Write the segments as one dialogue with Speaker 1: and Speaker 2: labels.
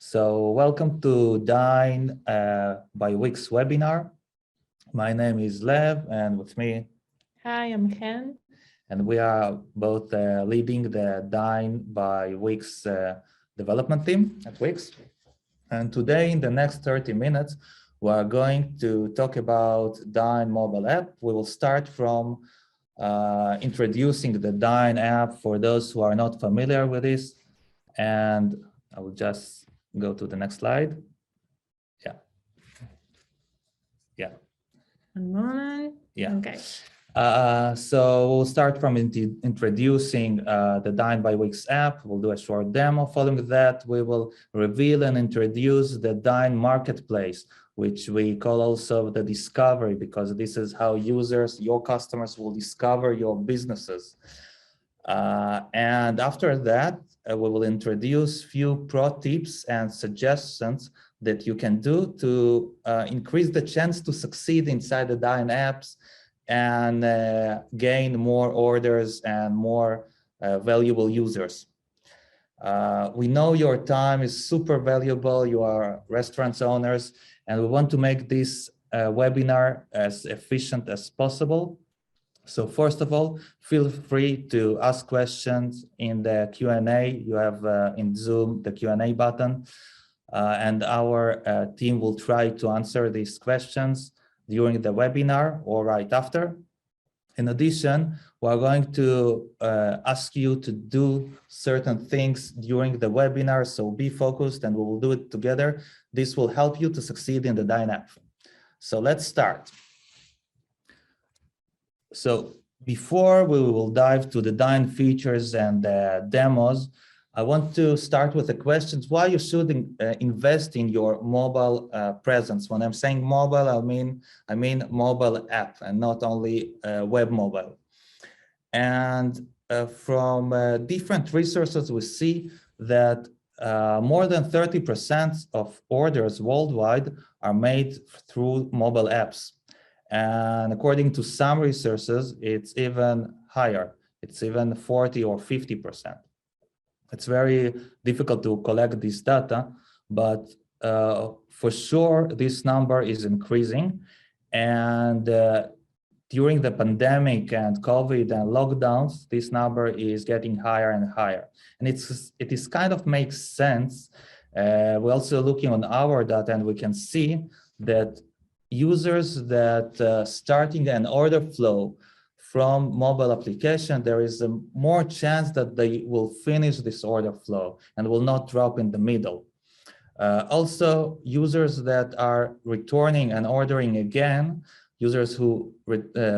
Speaker 1: So welcome to Dine by Wix webinar. My name is Lev, and with me.
Speaker 2: Hi, I'm Ken.
Speaker 1: And we are both leading the Dine by Wix development team at Wix. And today, in the next 30 minutes, we are going to talk about Dine mobile app. We will start from introducing the Dine app for those who are not familiar with this. And I will just go to the next slide. Yeah.
Speaker 2: One moment.
Speaker 1: Yeah.
Speaker 2: Okay.
Speaker 1: So we'll start from introducing the Dine by Wix app. We'll do a short demo. Following that, we will reveal and introduce the Dine marketplace, which we call also the discovery, because this is how users, your customers, will discover your businesses. And after that, we will introduce few pro tips and suggestions that you can do to increase the chance to succeed inside the Dine apps and gain more orders and more valuable users. We know your time is super valuable. You are restaurant owners, and we want to make this webinar as efficient as possible. So first of all, feel free to ask questions in the Q&A. You have in Zoom the Q&A button, and our team will try to answer these questions during the webinar or right after. In addition, we're going to ask you to do certain things during the webinar, so be focused and we will do it together. This will help you to succeed in the Dine app. So let's start. So before we will dive to the Dine features and demos, I want to start with the questions why you should invest in your mobile presence. When I'm saying mobile, I mean mobile app and not only web mobile. And from different resources, we see that more than 30% of orders worldwide are made through mobile apps. And according to some resources, it's even higher. It's even 40 or 50%. It's very difficult to collect this data, but for sure, this number is increasing. And during the pandemic and COVID and lockdowns, this number is getting higher and higher. And it is kind of makes sense. We're also looking on our data, and we can see that users that starting an order flow from mobile application, there is a more chance that they will finish this order flow and will not drop in the middle. Also, users that are returning and ordering again, users who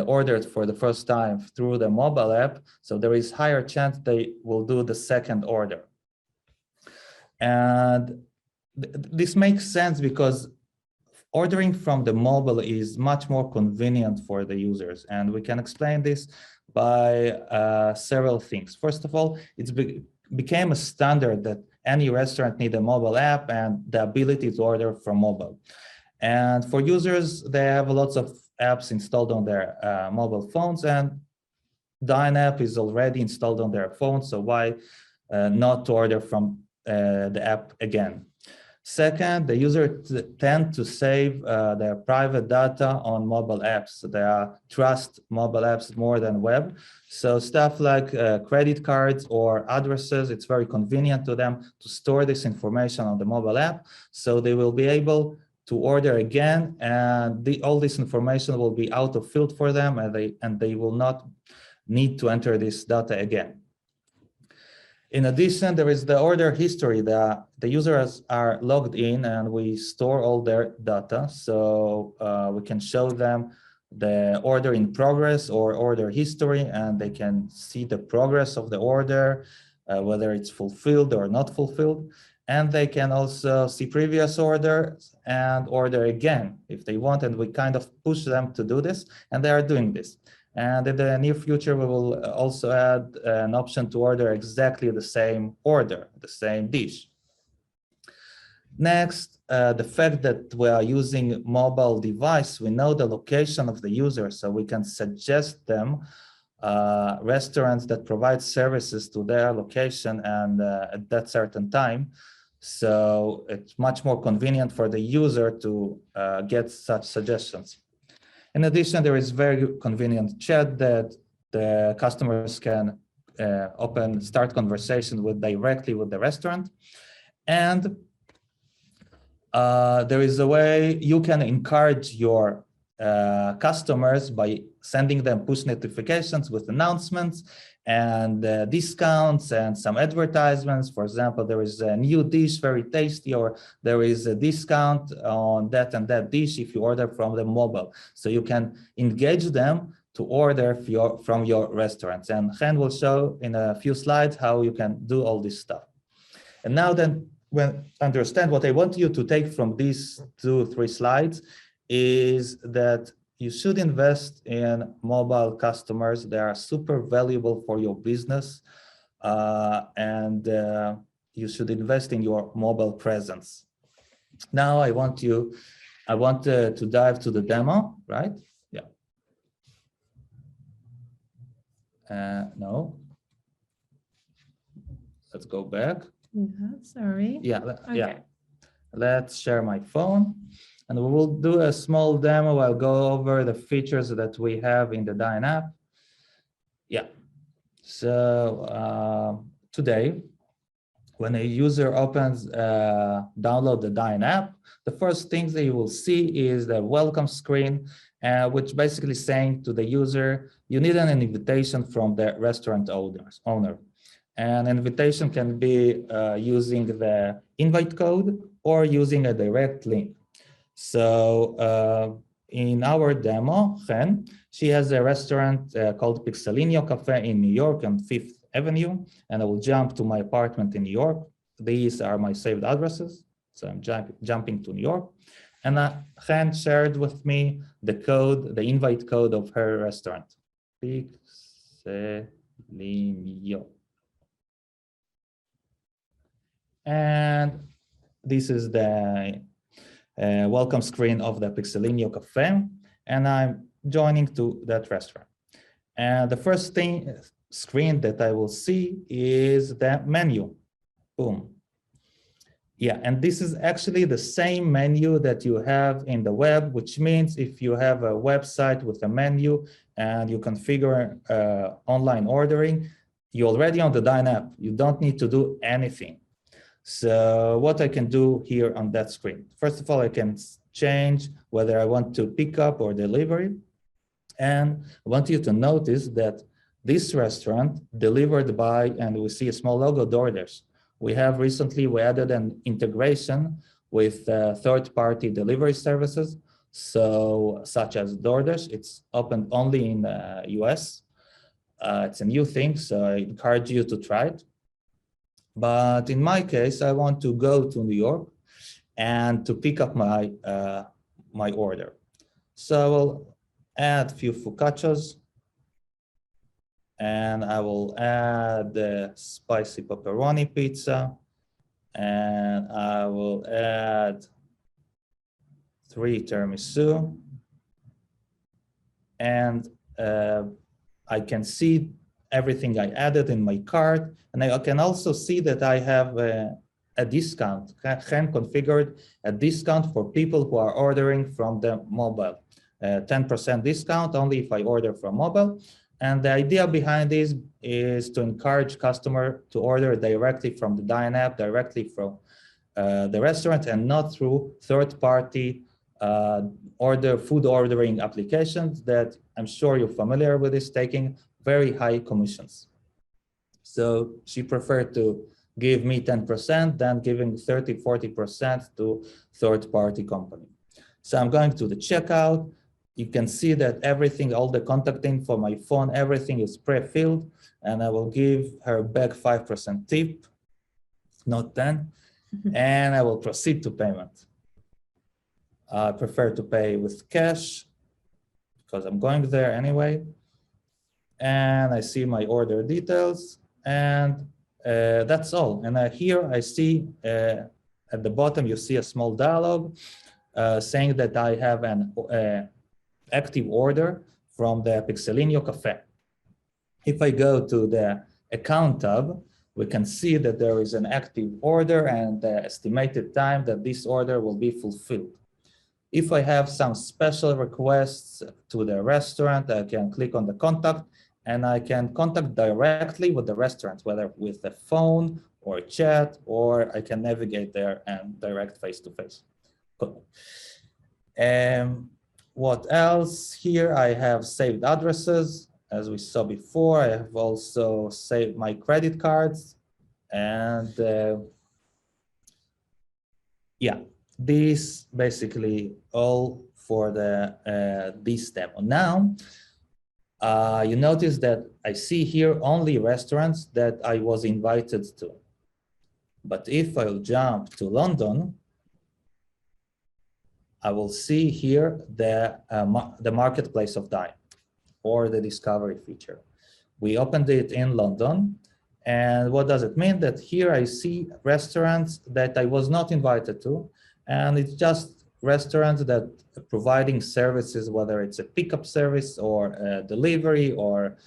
Speaker 1: ordered for the first time through the mobile app, so there is higher chance they will do the second order. And this makes sense because ordering from the mobile is much more convenient for the users, and we can explain this by several things. First of all, it became a standard that any restaurant needs a mobile app and the ability to order from mobile. And for users, they have lots of apps installed on their mobile phones, and Dine app is already installed on their phone, so why not to order from the app again? Second, the user tend to save their private data on mobile apps. So they trust mobile apps more than web. So stuff like credit cards or addresses, it's very convenient to them to store this information on the mobile app. So they will be able to order again, and all this information will be out-of-field for them, and they will not need to enter this data again. In addition, there is the order history. The users are logged in and we store all their data. So we can show them the order in progress or order history, and they can see the progress of the order, whether it's fulfilled or not fulfilled. And they can also see previous orders and order again if they want. And we kind of push them to do this, and they are doing this. And in the near future, we will also add an option to order exactly the same order, the same dish. Next, the fact that we are using mobile device, we know the location of the user, so we can suggest them restaurants that provide services to their location and at that certain time. So it's much more convenient for the user to get such suggestions. In addition, there is very convenient chat that the customers can start conversation directly with the restaurant. And there is a way you can encourage your customers by sending them push notifications with announcements and discounts and some advertisements. For example, there is a new dish, very tasty, or there is a discount on that and that dish if you order from the mobile. So you can engage them to order from your restaurants. And Chen will show in a few slides how you can do all this stuff. And now then, understand what I want you to take from these 2-3 slides is that you should invest in mobile customers. They are super valuable for your business, and you should invest in your mobile presence. Now I want to dive to the demo, right? Yeah. No. Let's go back.
Speaker 2: Yeah, sorry.
Speaker 1: Yeah,
Speaker 2: Okay.
Speaker 1: yeah. Let's share my phone, and we will do a small demo. I'll go over the features that we have in the Dine app. Yeah. So today, when a user download the Dine app, the first thing that you will see is the welcome screen, which basically saying to the user, you need an invitation from the restaurant owner. And invitation can be using the invite code or using a direct link. So in our demo, Chen, she has a restaurant called Pixelinho Cafe in New York on 5th Avenue, and I will jump to my apartment in New York. These are my saved addresses. So I'm jumping to New York. And Chen shared with me the invite code of her restaurant. Pixelinho. And this is the welcome screen of the Pixelinho Cafe, and I'm joining to that restaurant. And the first screen that I will see is the menu. Boom. Yeah, and this is actually the same menu that you have in the web, which means if you have a website with a menu and you configure online ordering, you're already on the Dine app. You don't need to do anything. So what I can do here on that screen, first of all, I can change whether I want to pick up or delivery. And I want you to notice that this restaurant delivered by, and we see a small logo, DoorDash. We added an integration with third-party delivery services, so such as DoorDash. It's opened only in the US. It's a new thing, so I encourage you to try it. But in my case, I want to go to New York and to pick up my my order. So I will add a few focaccias, and I will add the spicy pepperoni pizza, and I will add 3 tiramisu, and I can see everything I added in my cart, and I can also see that I have a discount. Chen configured a discount for people who are ordering from the mobile, 10% discount only if I order from mobile. And the idea behind this is to encourage customer to order directly from the Dine app, directly from the restaurant, and not through third-party food ordering applications that I'm sure you're familiar with, is taking very high commissions. So she preferred to give me 10% than giving 30-40% to third-party company. So I'm going to the checkout. You can see that everything, all the contact info, my phone, everything is pre-filled, and I will give her back 5% tip, not 10, and I will proceed to payment. I prefer to pay with cash because I'm going there anyway. And I see my order details, and that's all. And here I see at the bottom, you see a small dialog saying that I have an active order from the Pixelinho Cafe. If I go to the account tab, we can see that there is an active order and the estimated time that this order will be fulfilled. If I have some special requests to the restaurant, I can click on the contact and I can contact directly with the restaurant, whether with the phone or chat, or I can navigate there and direct face-to-face. Cool. What else? Here I have saved addresses. As we saw before, I have also saved my credit cards. And yeah, this basically all for the this demo. Now, you notice that I see here only restaurants that I was invited to. But if I'll jump to London, I will see here the marketplace of Dine or the discovery feature. We opened it in London. And what does it mean? That here I see restaurants that I was not invited to. And it's just restaurants that are providing services, whether it's a pickup service or a delivery or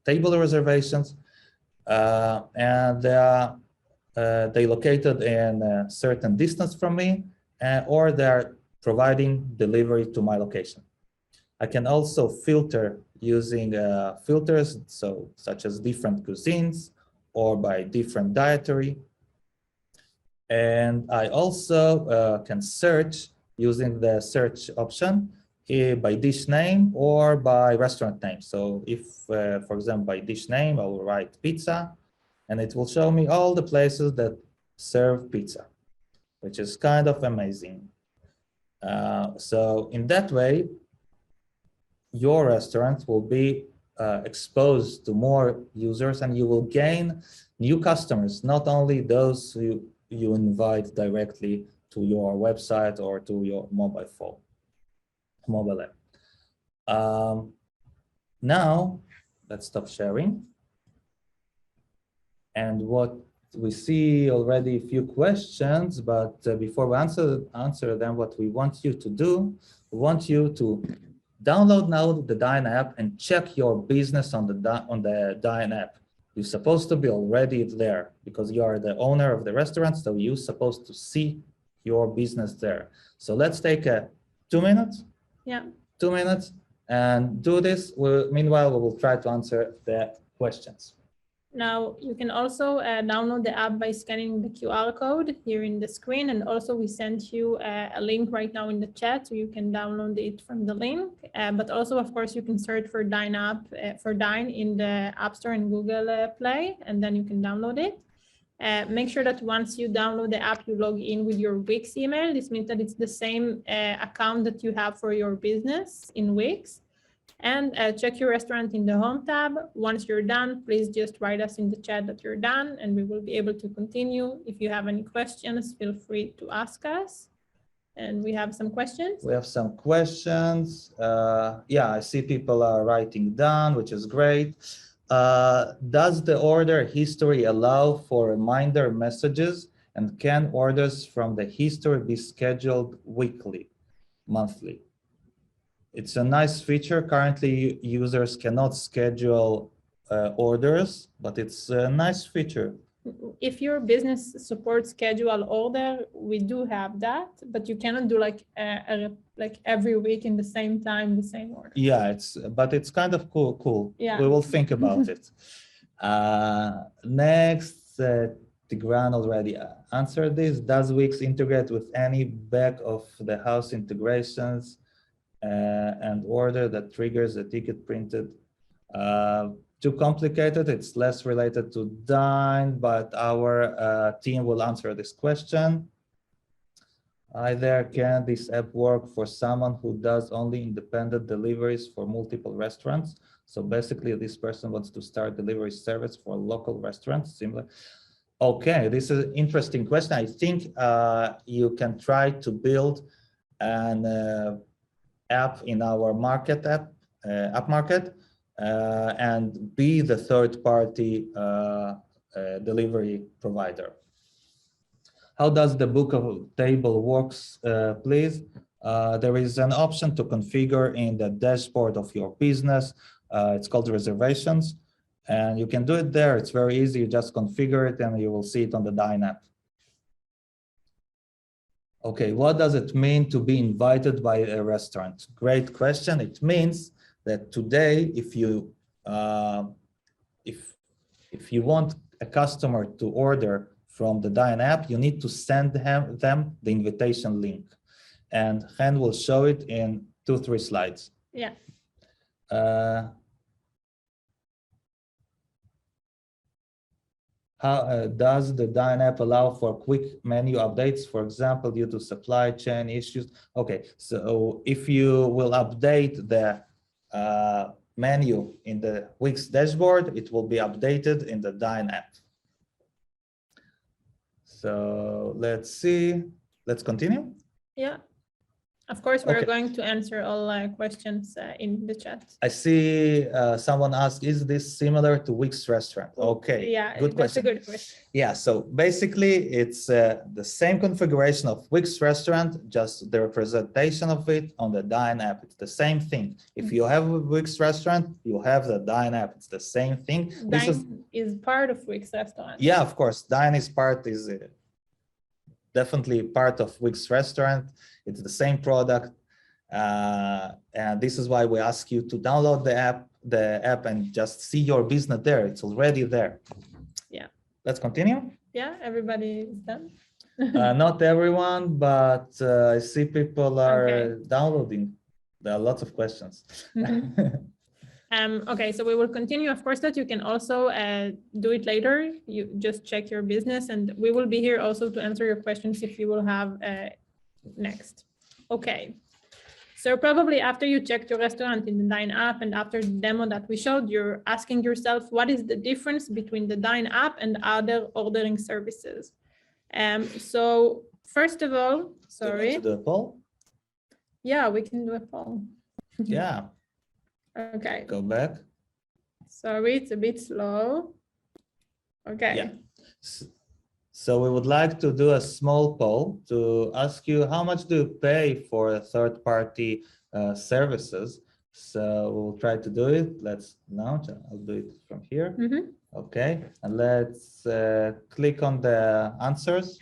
Speaker 1: table reservations. And they located in a certain distance from me, or they're providing delivery to my location. I can also filter using filters, such as different cuisines or by different dietary. And I also can search using the search option by dish name or by restaurant name. So if, for example, by dish name, I will write pizza, and it will show me all the places that serve pizza, which is kind of amazing. So in that way, your restaurant will be exposed to more users, and you will gain new customers, not only those who you invite directly to your website or to your mobile phone, mobile app. Now, let's stop sharing. And what we see already a few questions, but before we answer them, what we want you to do, we want you to download now the Dine app and check your business on the Dine app. You're supposed to be already there because you are the owner of the restaurant, so you're supposed to see your business there. So let's take 2 minutes.
Speaker 2: Yeah.
Speaker 1: 2 minutes and do this. Meanwhile, we will try to answer the questions.
Speaker 2: Now, you can also download the app by scanning the QR code here in the screen. And also we sent you a link right now in the chat, so you can download it from the link. But also, of course, you can search for Dine app for Dine in the App Store and Google Play, and then you can download it. Make sure that once you download the app, you log in with your Wix email. This means that it's the same account that you have for your business in Wix. And check your restaurant in the Home tab. Once you're done, please just write us in the chat that you're done, and we will be able to continue. If you have any questions, feel free to ask us. And we have some questions.
Speaker 1: We have some questions. Yeah, I see people are writing down, which is great. Does the order history allow for reminder messages, and can orders from the history be scheduled weekly, monthly? It's a nice feature. Currently, users cannot schedule orders, but it's a nice feature.
Speaker 2: If your business supports schedule order, we do have that, but you cannot do like every week in the same time, the same order.
Speaker 1: Yeah, but it's kind of cool.
Speaker 2: Yeah.
Speaker 1: We will think about it. Next, Tigran already answered this. Does Wix integrate with any back of the house integrations and order that triggers a ticket printed? Too complicated. It's less related to Dine, but our team will answer this question. Either can this app work for someone who does only independent deliveries for multiple restaurants? So basically, this person wants to start delivery service for local restaurants, similar. Okay, this is an interesting question. I think you can try to build an app in our market app market and be the third-party delivery provider. How does the book of table works, please? There is an option to configure in the dashboard of your business. It's called reservations. And you can do it there. It's very easy. You just configure it and you will see it on the Dine app. Okay, what does it mean to be invited by a restaurant? Great question. It means that today, if you want a customer to order from the Dine app, you need to send them the invitation link. And Chen will show it in 2-3 slides.
Speaker 2: Yeah.
Speaker 1: How does the Dine app allow for quick menu updates, for example, due to supply chain issues? Okay, so if you will update the menu in the Wix dashboard, it will be updated in the Dine app. So let's see. Let's continue.
Speaker 2: Yeah. Of course, we're
Speaker 1: Okay.
Speaker 2: going to answer all questions in the chat.
Speaker 1: I see someone asked, is this similar to Wix restaurant? Okay,
Speaker 2: yeah,
Speaker 1: good question.
Speaker 2: That's a good question.
Speaker 1: Yeah, so basically it's the same configuration of Wix restaurant, just the representation of it on the Dine app. It's the same thing. If you have a Wix restaurant, you have the Dine app. It's the same thing.
Speaker 2: Dine is part of Wix restaurant.
Speaker 1: Yeah, of course. Dine is definitely part of Wix restaurant. It's the same product. And this is why we ask you to download the app and just see your business there. It's already there. Yeah. Let's continue.
Speaker 2: Yeah, everybody is done.
Speaker 1: Not everyone, but I see people are downloading. There are lots of questions.
Speaker 2: Okay, so we will continue. Of course, that you can also do it later. You just check your business, and we will be here also to answer your questions if you will have next. Okay, so probably after you checked your restaurant in the Dine app and after the demo that we showed, you're asking yourself, what is the difference between the Dine app and other ordering services? So first of all, sorry.
Speaker 1: Do a poll?
Speaker 2: Yeah, we can do a poll.
Speaker 1: Yeah.
Speaker 2: Okay.
Speaker 1: Go back.
Speaker 2: Sorry, it's a bit slow. Okay.
Speaker 1: Yeah. So we would like to do a small poll to ask you how much do you pay for third-party services. So we'll try to do it. Let's launch. I'll do it from here. Okay, and let's click on the answers.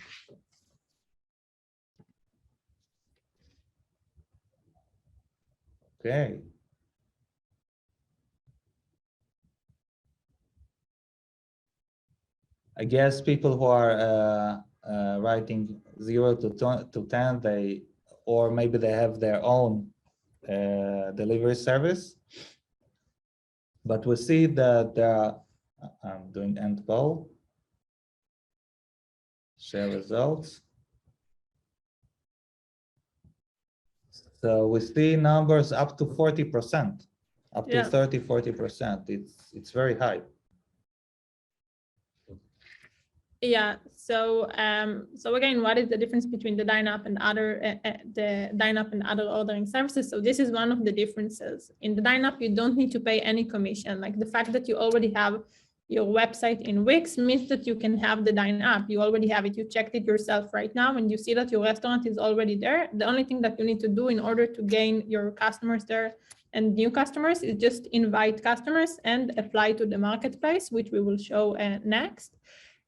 Speaker 1: Okay. I guess people who are writing 0 to 10, or maybe they have their own delivery service. But we see that there are, I'm doing end poll, share results. So we see numbers up to 40%, up to 30–40%. It's very high.
Speaker 2: Yeah. So so again, what is the difference between the Dine app and other ordering services? So this is one of the differences. In the Dine app, you don't need to pay any commission. Like the fact that you already have your website in Wix means that you can have the Dine app. You already have it. You checked it yourself right now, and you see that your restaurant is already there. The only thing that you need to do in order to gain your customers there and new customers is just invite customers and apply to the marketplace, which we will show next.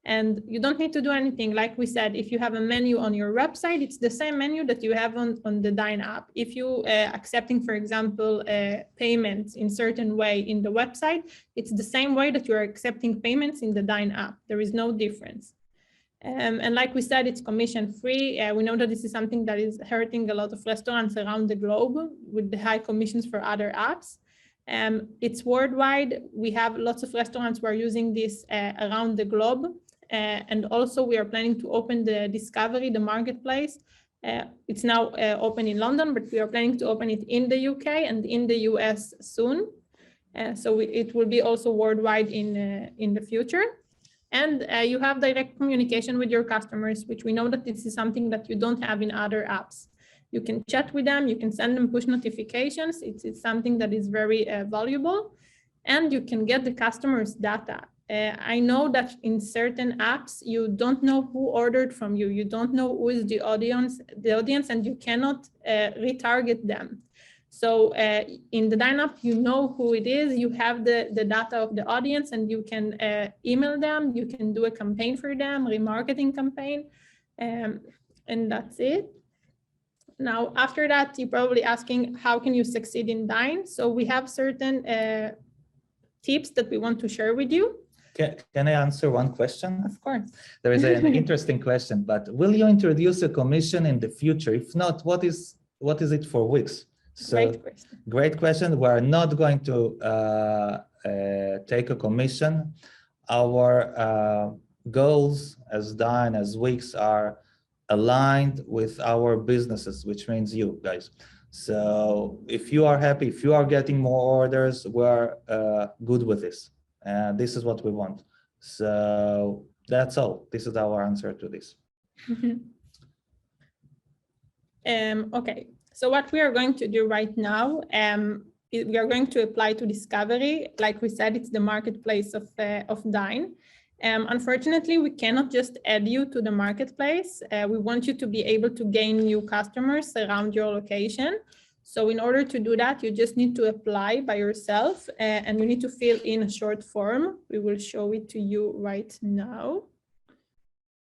Speaker 2: And you don't need to do anything. Like we said, if you have a menu on your website, it's the same menu that you have on the Dine app. If you accepting, for example, payments in certain way in the website, it's the same way that you're accepting payments in the Dine app. There is no difference. And like we said, it's commission free. We know that this is something that is hurting a lot of restaurants around the globe with the high commissions for other apps. It's worldwide. We have lots of restaurants who are using this around the globe. And also we are planning to open the Discovery, the marketplace. It's now open in London, but we are planning to open it in the UK and in the US soon. So it will be also worldwide in the future. And you have direct communication with your customers, which we know that this is something that you don't have in other apps. You can chat with them, you can send them push notifications. It's something that is very valuable, and you can get the customer's data. I know that in certain apps, you don't know who ordered from you. You don't know who is the audience, and you cannot retarget them. So in the Dine app, you know who it is, you have the data of the audience, and you can email them, you can do a campaign for them, remarketing campaign, and that's it. Now, after that, you're probably asking, how can you succeed in Dine? So we have certain tips that we want to share with you.
Speaker 1: Can I answer one question?
Speaker 2: Of course.
Speaker 1: There is an interesting question, but will you introduce a commission in the future? If not, what is it for Wix? So,
Speaker 2: Great question.
Speaker 1: Great question. We're not going to take a commission. Our goals as Dine, as Wix, are aligned with our businesses, which means you guys. So if you are happy, if you are getting more orders, we're good with this. And this is what we want. So that's all. This is our answer to this.
Speaker 2: Okay, so what we are going to do right now, we are going to apply to Discovery. Like we said, it's the marketplace of Dine. Unfortunately, we cannot just add you to the marketplace. We want you to be able to gain new customers around your location. So in order to do that, you just need to apply by yourself, and you need to fill in a short form. We will show it to you right now.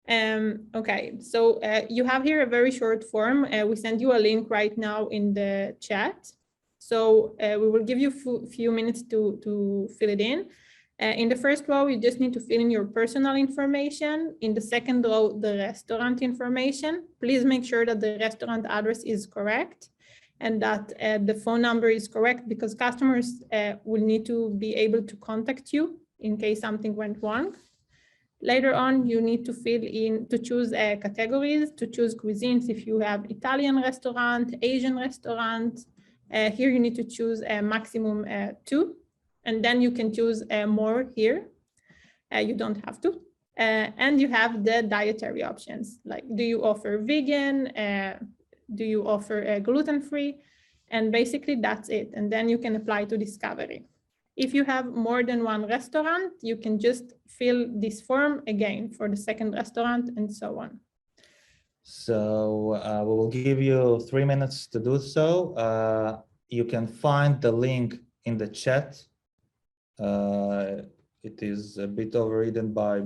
Speaker 2: Okay, so you have here a very short form. We send you a link right now in the chat. So we will give you a few minutes to fill it in. In the first row, you just need to fill in your personal information. In the second row, the restaurant information. Please make sure that the restaurant address is correct and that the phone number is correct, because customers will need to be able to contact you in case something went wrong. Later on, you need to fill in, to choose categories, to choose cuisines. If you have Italian restaurant, Asian restaurant, here you need to choose a maximum 2. And then you can choose more here. You don't have to. And you have the dietary options, like do you offer vegan? Do you offer gluten-free? And basically that's it. And then you can apply to Discovery. If you have more than one restaurant, you can just fill this form again for the second restaurant and so on.
Speaker 1: So we will give you 3 minutes to do so. You can find the link in the chat. It is a bit overridden by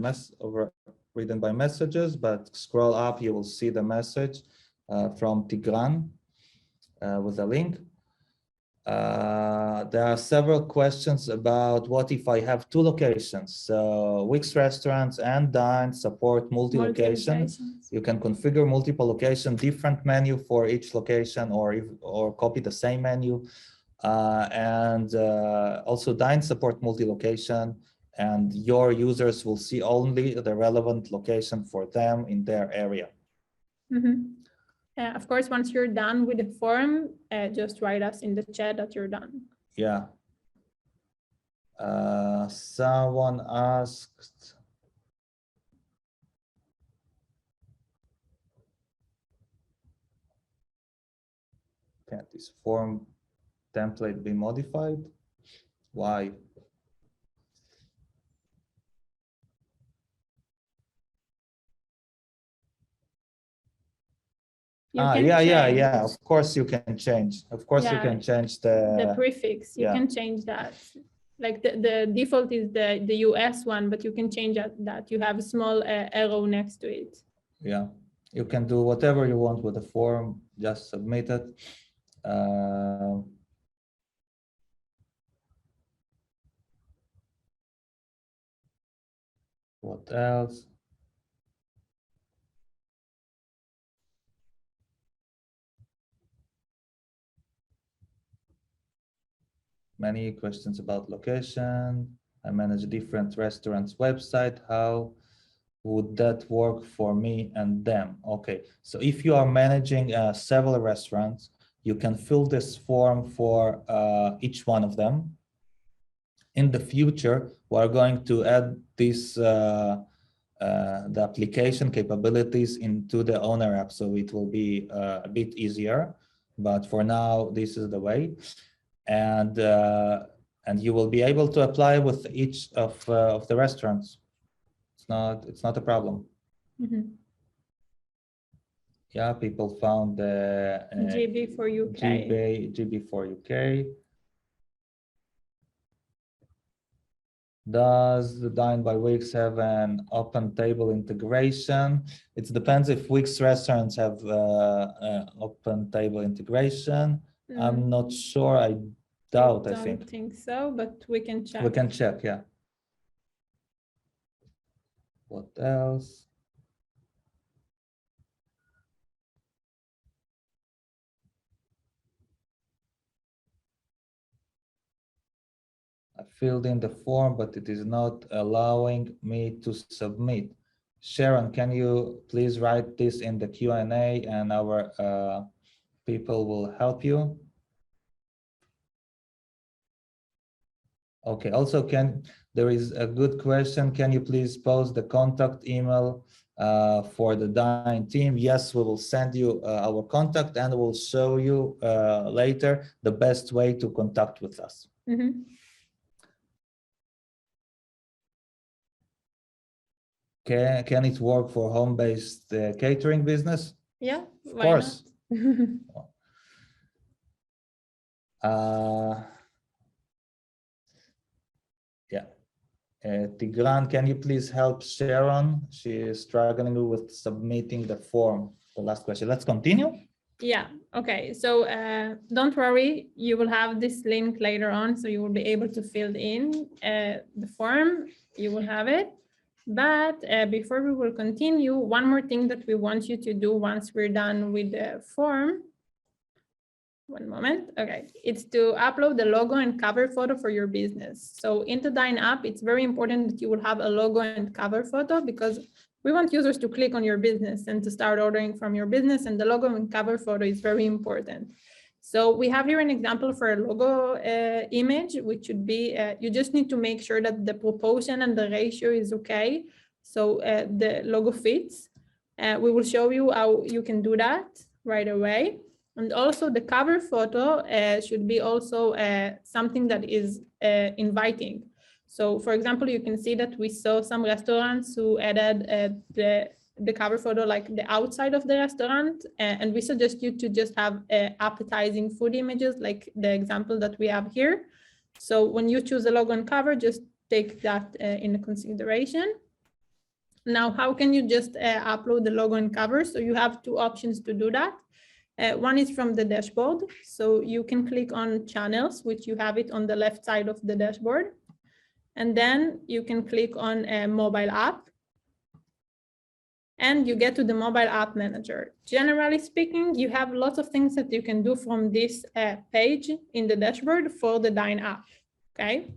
Speaker 1: messages, but scroll up, you will see the message from Tigran with a link. There are several questions about what if I have 2 locations. So Wix Restaurants and Dine support multi-location. You can configure multiple location, different menu for each location, or copy the same menu. And also Dine support multi-location, and your users will see only the relevant location for them in their area.
Speaker 2: Of course, once you're done with the form, just write us in the chat that you're done.
Speaker 1: Yeah. Someone asked, can this form template be modified? Why? Yeah. Of course you can change. Of course you can change the
Speaker 2: prefix. You can change that. Like the default is the US one, but you can change that. You have a small arrow next to it.
Speaker 1: Yeah, you can do whatever you want with the form. Just submit it. What else? Many questions about location. I manage different restaurants' website. How would that work for me and them? Okay, so if you are managing several restaurants, you can fill this form for each one of them. In the future, we're going to add this the application capabilities into the owner app, so it will be a bit easier. But for now, this is the way, and you will be able to apply with each of the restaurants. It's not a problem. Yeah, people found the
Speaker 2: GB for UK.
Speaker 1: GB for UK. Does the Dine by Wix have an open table integration? It depends if Wix restaurants have open table integration. I'm not sure. I doubt, I think.
Speaker 2: Don't think so, but we can check.
Speaker 1: We can check, yeah. What else? I filled in the form, but it is not allowing me to submit. Sharon, can you please write this in the Q&A and our people will help you? Okay, also there is a good question. Can you please post the contact email for the Dine team? Yes, we will send you our contact and we'll show you later the best way to contact with us. Can it work for home-based catering business?
Speaker 2: Yeah,
Speaker 1: of course. Yeah. Tigran, can you please help Sharon? She is struggling with submitting the form. The last question. Let's continue.
Speaker 2: Yeah, okay. So don't worry, you will have this link later on, so you will be able to fill in the form. You will have it. But before we will continue, one more thing that we want you to do once we're done with the form. One moment. Okay, it's to upload the logo and cover photo for your business. So in the Dine app, it's very important that you will have a logo and cover photo because we want users to click on your business and to start ordering from your business, and the logo and cover photo is very important. So we have here an example for a logo image, which should be, you just need to make sure that the proportion and the ratio is okay. So the logo fits. We will show you how you can do that right away. And also the cover photo should be also something that is inviting. So for example, you can see that we saw some restaurants who added the cover photo like the outside of the restaurant, and we suggest you to just have appetizing food images like the example that we have here. So when you choose a logo and cover, just take that into consideration. Now, how can you just upload the logo and cover? So you have two options to do that. One is from the dashboard. So you can click on channels, which you have it on the left side of the dashboard. And then you can click on a mobile app. And you get to the mobile app manager. Generally speaking, you have lots of things that you can do from this page in the dashboard for the Dine app, okay?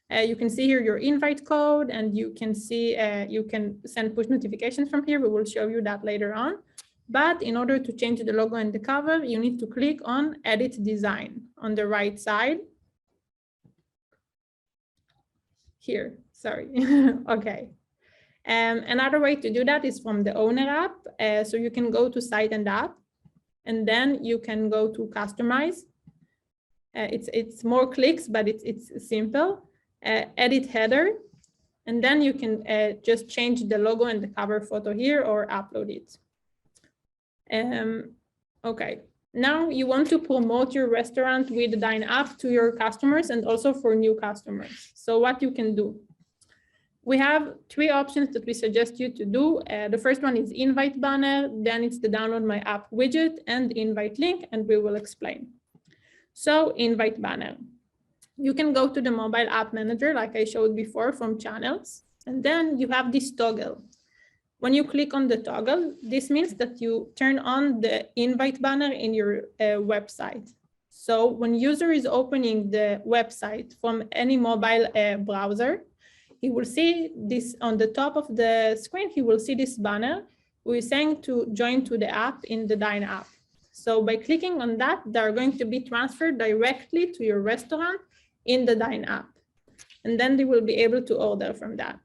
Speaker 2: You can see here your invite code, and you can see, you can send push notifications from here. We will show you that later on. But in order to change the logo and the cover, you need to click on Edit Design on the right side. Here, sorry, okay. Another way to do that is from the owner app. So you can go to Site and App, and then you can go to Customize. It's more clicks, but it's simple. Edit header, and then you can just change the logo and the cover photo here or upload it. Okay, now you want to promote your restaurant with the Dine app to your customers and also for new customers. So what you can do? We have three options that we suggest you to do. The first one is invite banner, then it's the download my app widget and invite link, and we will explain. So invite banner. You can go to the mobile app manager like I showed before from channels, and then you have this toggle. When you click on the toggle, this means that you turn on the invite banner in your website. So when user is opening the website from any mobile browser, he will see this on the top of the screen. He will see this banner. We're saying to join to the app in the Dine app. So by clicking on that, they're going to be transferred directly to your restaurant in the Dine app. And then they will be able to order from that.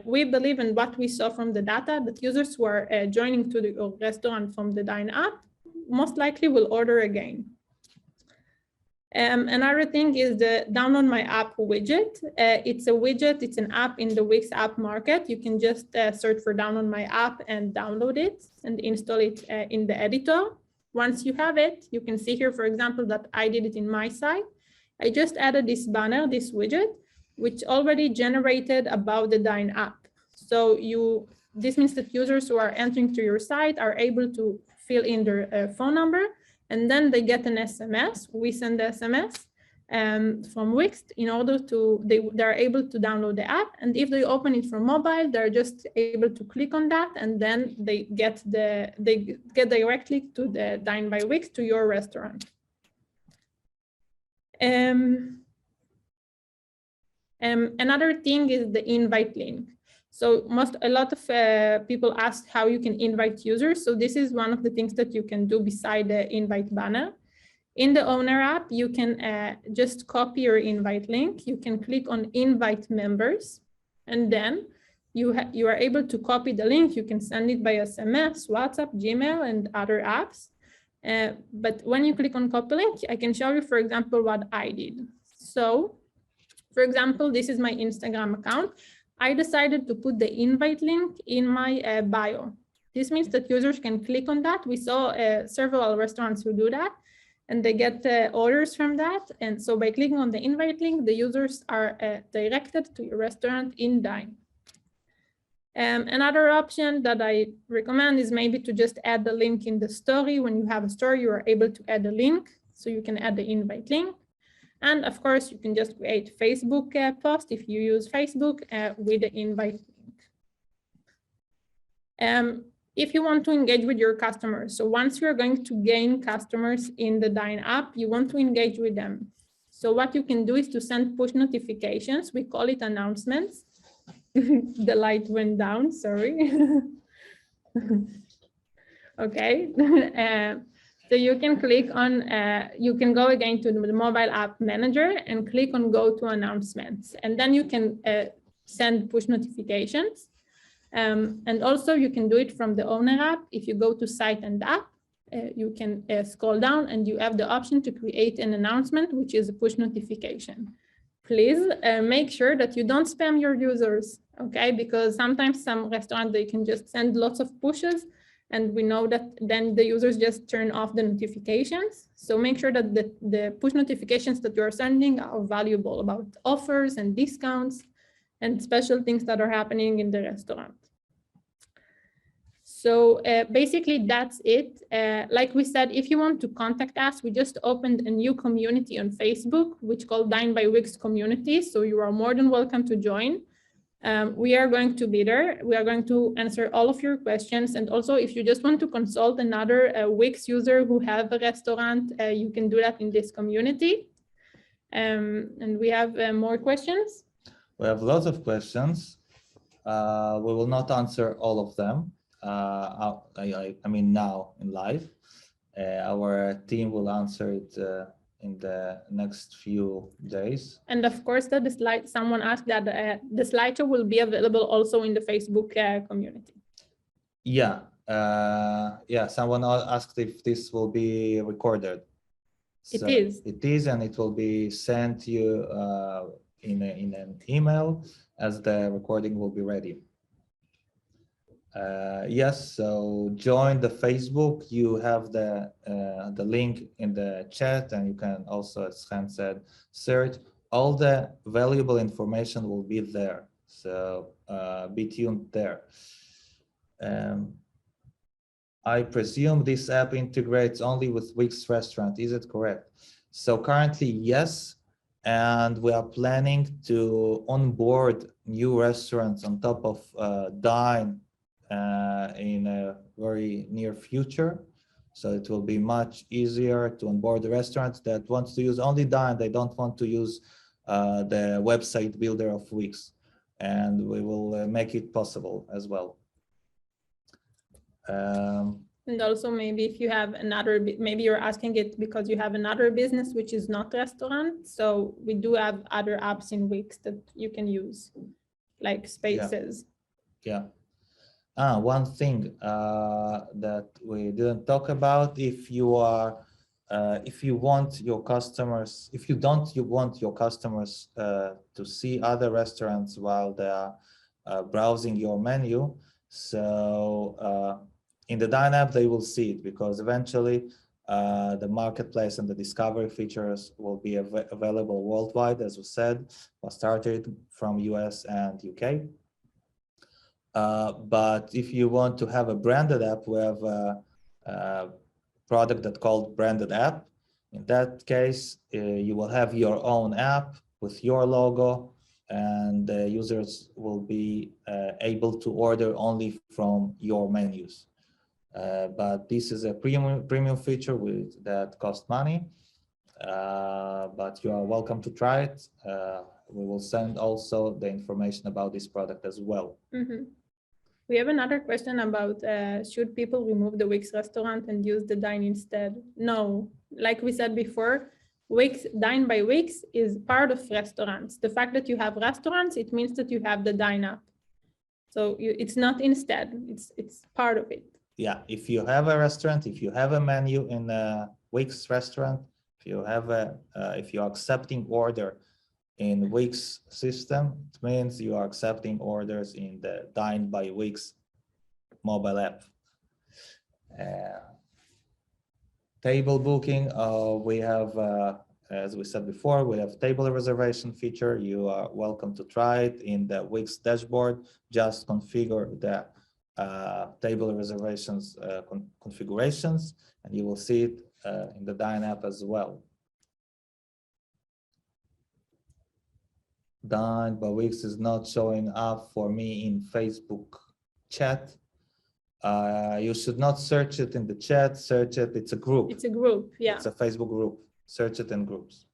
Speaker 2: We believe in what we saw from the data that users who are joining to the restaurant from the Dine app most likely will order again. Another thing is the download my app widget. It's a widget, it's an app in the Wix app market. You can just search for download my app and download it and install it in the editor. Once you have it, you can see here, for example, that I did it in my site. I just added this banner, this widget, which already generated about the Dine app. So this means that users who are entering to your site are able to fill in their phone number, and then they get an SMS. We send the SMS from Wix in order to, they're able to download the app. And if they open it from mobile, they're just able to click on that, and then they get directly to the Dine by Wix to your restaurant. Another thing is the invite link. So a lot of people ask how you can invite users. So this is one of the things that you can do beside the invite banner. In the owner app, you can just copy your invite link. You can click on invite members, and then you are able to copy the link. You can send it by SMS, WhatsApp, Gmail, and other apps. But when you click on copy link, I can show you, for example, what I did. So, for example, this is my Instagram account. I decided to put the invite link in my bio. This means that users can click on that. We saw several restaurants who do that, and they get orders from that. And so by clicking on the invite link, the users are directed to your restaurant in Dine. Another option that I recommend is maybe to just add the link in the story. When you have a story, you are able to add a link. So you can add the invite link. And of course, you can just create Facebook post if you use Facebook with the invite link. If you want to engage with your customers, so once you're going to gain customers in the Dine app, you want to engage with them. So what you can do is to send push notifications. We call it announcements. The light went down, sorry. Okay. So you can click on, you can go again to the mobile app manager and click on go to announcements. And then you can send push notifications. And also you can do it from the owner app. If you go to site and app, you can scroll down and you have the option to create an announcement, which is a push notification. Please make sure that you don't spam your users, okay? Because sometimes some restaurants, they can just send lots of pushes, and we know that then the users just turn off the notifications. So make sure that the push notifications that you are sending are valuable about offers and discounts and special things that are happening in the restaurant. So basically that's it. Like we said, if you want to contact us, we just opened a new community on Facebook, which called Dine by Wix community. So you are more than welcome to join. We are going to be there. We are going to answer all of your questions. And also, if you just want to consult another Wix user who have a restaurant, you can do that in this community. And we have more questions.
Speaker 1: We have lots of questions. We will not answer all of them. I mean, now in live. Our team will answer it in the next few days.
Speaker 2: And of course, the slide, someone asked that the slideshow will be available also in the Facebook community.
Speaker 1: Yeah, yeah. Someone asked if this will be recorded. So
Speaker 2: it is.
Speaker 1: It is, and it will be sent you in an email as the recording will be ready. Yes, so join the Facebook. You have the link in the chat, and you can also, as Chen said, search. All the valuable information will be there. So be tuned there. I presume this app integrates only with Wix Restaurant. Is it correct? So currently, yes. And we are planning to onboard new restaurants on top of Dine in a very near future. So it will be much easier to onboard the restaurants that wants to use only Dine. They don't want to use the website builder of Wix. And we will make it possible as well.
Speaker 2: And also maybe if you have another, maybe you're asking it because you have another business which is not restaurant. So we do have other apps in Wix that you can use, like Spaces.
Speaker 1: Yeah. One thing that we didn't talk about, if you are if you want your customers, if you don't, you want your customers to see other restaurants while they are browsing your menu. So in the Dine app, they will see it because eventually the marketplace and the discovery features will be available worldwide, as we said, was started from US and UK. But if you want to have a branded app, we have a product that's called branded app. In that case, you will have your own app with your logo, and the users will be able to order only from your menus. But this is a premium feature that costs money, but you are welcome to try it. We will send also the information about this product as well.
Speaker 2: Mm-hmm. We have another question about should people remove the Wix restaurant and use the Dine instead? No, like we said before, Wix, Dine by Wix is part of restaurants. The fact that you have restaurants, it means that you have the Dine app. So it's not instead, it's part of it.
Speaker 1: Yeah, if you have a restaurant, if you have a menu in a Wix restaurant, if you have if you're accepting order in Wix system, it means you are accepting orders in the Dine by Wix mobile app. Table booking, we have, as we said before, we have table reservation feature. You are welcome to try it in the Wix dashboard. Just configure the table reservations configurations, and you will see it in the Dine app as well. Dine by Wix is not showing up for me in Facebook chat. You should not search it in the chat, search it, it's a group.
Speaker 2: It's a group, yeah.
Speaker 1: It's a Facebook group, search it in groups.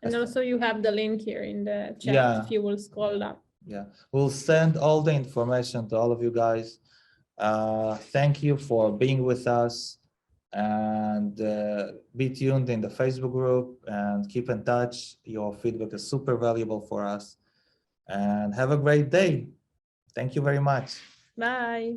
Speaker 2: And also you have the link here in the chat,
Speaker 1: yeah,
Speaker 2: if you will scroll up.
Speaker 1: Yeah, we'll send all the information to all of you guys. Thank you for being with us, and be tuned in the Facebook group and keep in touch. Your feedback is super valuable for us, and have a great day. Thank you very much.
Speaker 2: Bye.